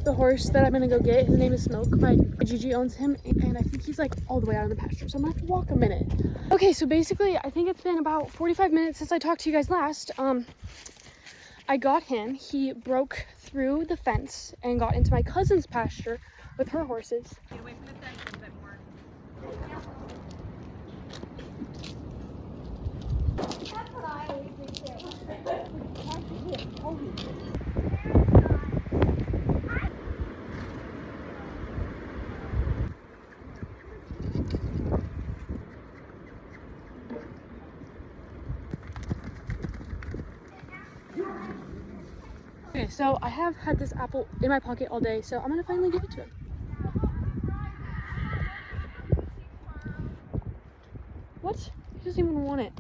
the horse that I'm gonna go get. His name is Smoke. My Gigi owns him, and I think he's like all the way out in the pasture, so I'm gonna have to walk a minute. Okay, so basically I think it's been about 45 minutes since I talked to you guys last. I got him. He broke through the fence and got into my cousin's pasture with her horses. Get away from the fence a little bit more. That's what I always do too. Okay, so I have had this apple in my pocket all day, so I'm gonna finally give it to him. What? He doesn't even want it.